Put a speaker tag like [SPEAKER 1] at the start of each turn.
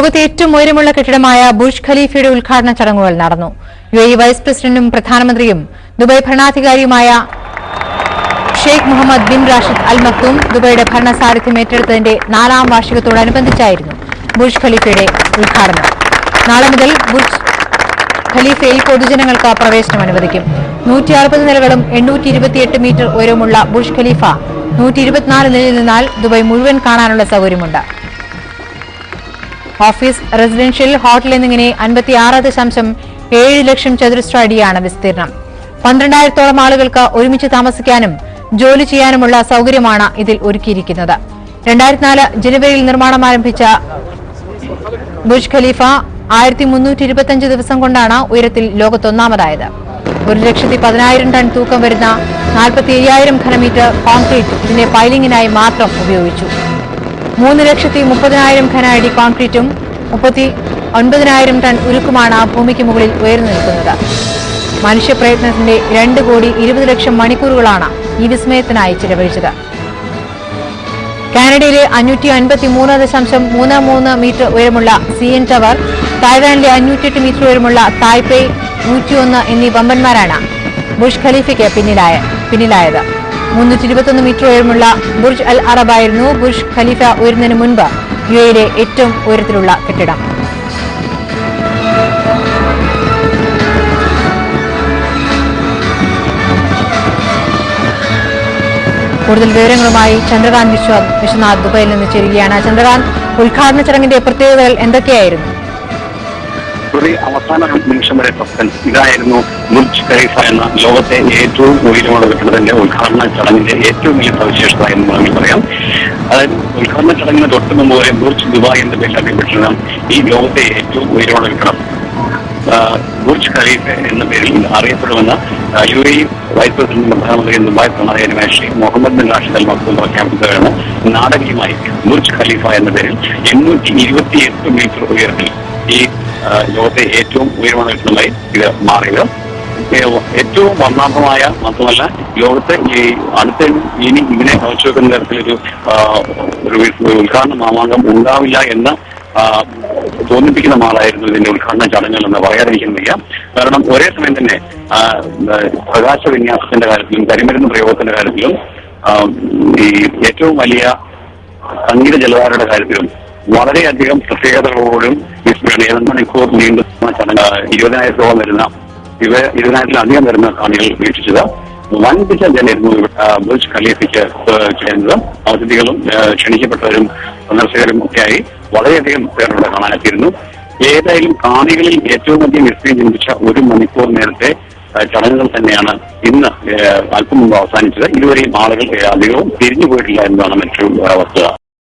[SPEAKER 1] ലോകത്തെ ഏറ്റവും ഉയരമുള്ള കെട്ടിടമായ ബുർജ് ഖലീഫയുടെ ഉദ്ഘാടന ചടങ്ങുകൾ നടന്നു. യുഎഇ വൈസ് പ്രസിഡന്റും പ്രധാനമന്ത്രിയും ദുബായ് ഭരണാധികാരിയുമായ Sheikh Mohammed bin Rashid Al Maktoum ദുബായിയുടെ ഭരണസാരഥ്യം ഏറ്റെടുത്തതിന്റെ 4ാം വാർഷികത്തോടനുബന്ധിച്ചായിരുന്നു ബുർജ് ഖലീഫയുടെ ഉദ്ഘാടനം. നാളെ മുതൽ ബുർജ് ഖലീഫയിൽ പൊതുജനങ്ങൾക്ക് പ്രവേശനം അനുവദിക്കും. 160 നിലകളും 828 മീറ്റർ ഉയരമുള്ള ബുർജ് ഖലീഫ 124 നിലയിൽ നിന്നാൽ ദുബായ് മുഴുവൻ കാണാനുള്ള സൌകര്യമുണ്ട്. ഓഫീസ്, റെസിഡൻഷ്യൽ, ഹോട്ടൽ എന്നിങ്ങനെ 56.7 ലക്ഷം ചതുരശ്ര അടിയാണ് വിസ്തീർണം. 12,000-ഓളം ആളുകൾക്ക് ഒരുമിച്ച് താമസിക്കാനും ജോലി ചെയ്യാനുമുള്ള സൌകര്യമാണ് ഇതിൽ ഒരുക്കിയിരിക്കുന്നത്. 2004 ജനുവരിയിൽ നിർമ്മാണം ആരംഭിച്ച ബുർജ് ഖലീഫ 1325 ദിവസം കൊണ്ടാണ് ഉയരത്തിൽ ലോകത്തൊന്നാമതായത്. 1,10,000 ടൺ തൂക്കം വരുന്ന 45,000 ഘനമീറ്റർ കോൺക്രീറ്റ് ഇതിന്റെ പൈലിംഗിനായി മാത്രം ഉപയോഗിച്ചു. 3,30,000 ഘന അടി കോൺക്രീറ്റും 39,000 ടൺ ഉരുക്കുമാണ് ഭൂമിക്ക് മുകളിൽ ഉയർന്നു നിൽക്കുന്നത്. മനുഷ്യപ്രയത്നത്തിന്റെ 2,20,00,000 മണിക്കൂറുകളാണ് ഈ വിസ്മയത്തിനായി ചിലവഴിച്ചത്. കാനഡയിലെ 553.33 മീറ്റർ ഉയരമുള്ള CN ടവർ, തായ്വാനിലെ 508 മീറ്റർ ഉയരമുള്ള തായ്പേയ് 101 എന്നീ വമ്പന്മാരാണ് ബുർജ് ഖലീഫയ്ക്ക് പിന്നിലായത്. 321 മീറ്റർ ഉയരമുള്ള ബുർജ് അൽ അറബായിരുന്നു ബുർജ് ഖലീഫ ഉയരുന്നതിന് മുൻപ് യുഎഇയിലെ ഏറ്റവും ഉയരത്തിലുള്ള കെട്ടിടം. കൂടുതൽ വിവരങ്ങളുമായി ചന്ദ്രകാന്ത് വിശ്വനാഥ് ദുബൈയിൽ നിന്ന് ചേരുകയാണ്. ചന്ദ്രകാന്ത്, ഉദ്ഘാടന ചടങ്ങിന്റെ പ്രത്യേകതകൾ എന്തൊക്കെയായിരുന്നു?
[SPEAKER 2] അവസാന നിമിഷം വരെ ഇതായിരുന്നു ബുർജ് ഖലീഫ എന്ന ലോകത്തെ ഏറ്റവും ഉയരമുള്ള കെട്ടിടത്തിന്റെ ഉദ്ഘാടന ചടങ്ങിന്റെ ഏറ്റവും വലിയ സവിശേഷത എന്ന് വേണമെങ്കിൽ പറയാം. അതായത് ഉദ്ഘാടന ചടങ്ങിന് തൊട്ട് മുമ്പ് വരെ ബുർജ് ദുബായ് എന്ന പേരിൽ അറിയപ്പെട്ടിരുന്ന ഈ ലോകത്തെ ഏറ്റവും ഉയരമുള്ള കെട്ടിടം ബുർജ് ഖലീഫ എന്ന പേരിൽ അറിയപ്പെടുമെന്ന യുഎഇ വൈസ് പ്രസിഡന്റും പ്രധാനമന്ത്രിയും ദുബായ് ഭരണാധികാരിയുമായ Sheikh Mohammed bin Rashid Al Maktoum പ്രഖ്യാപിച്ചതാണ് നാടകീയമായി ബുർജ് ഖലീഫ എന്ന പേരിൽ 828 മീറ്റർ ഉയരത്തിൽ ഈ ലോകത്തെ ഏറ്റവും ഉയരമുള്ള കെട്ടിടമായി ഇത് മാറിയത്. ഏറ്റവും വർണ്ണാഭമായ, മാത്രമല്ല ലോകത്തെ ഇനി ഇതിനെ കവച്ചു വെക്കുന്ന തരത്തിലൊരു ഉദ്ഘാടന മാമാങ്കം ഉണ്ടാവില്ല എന്ന് തോന്നിപ്പിക്കുന്ന മാറായിരുന്നു ഇതിന്റെ ഉദ്ഘാടന ചടങ്ങുകൾ എന്ന് പറയാതിരിക്കാൻ വയ്യ. കാരണം ഒരേ സമയം തന്നെ പ്രകാശ വിന്യാസത്തിന്റെ കാര്യത്തിലും കരിമരുന്ന് പ്രയോഗത്തിന്റെ കാര്യത്തിലും ഈ ഏറ്റവും വലിയ സംഗീത ജലധാരയുടെ കാര്യത്തിലും വളരെയധികം പ്രത്യേകതകളോടും 7 മണിക്കൂർ നീണ്ടുന്ന ചടങ്ങ് 20,000-ഓളം വരുന്ന 20,000-ലധികം വരുന്ന കാണികൾ വീക്ഷിച്ചത്. വൻപിച്ച ജനമായിരുന്നു ബുർജ് ഖലീഫയ്ക്ക് ചേരുന്നത്. അതിഥികളും ക്ഷണിക്കപ്പെട്ടവരും സന്ദർശകരും ഒക്കെയായി വളരെയധികം പേർ ഇവിടെ കാണാനെത്തിയിരുന്നു. ഏതായാലും കാണികളിൽ ഏറ്റവും അധികം വിസ്മയം ജനിപ്പിച്ച 1 മണിക്കൂർ നേരത്തെ ചടങ്ങുകൾ തന്നെയാണ് ഇന്ന് അല്പം മുമ്പ് അവസാനിച്ചത്. ഇതുവരെയും ആളുകൾ അധികവും തിരിഞ്ഞു പോയിട്ടില്ല എന്നതാണ് മറ്റൊരു വസ്തുത.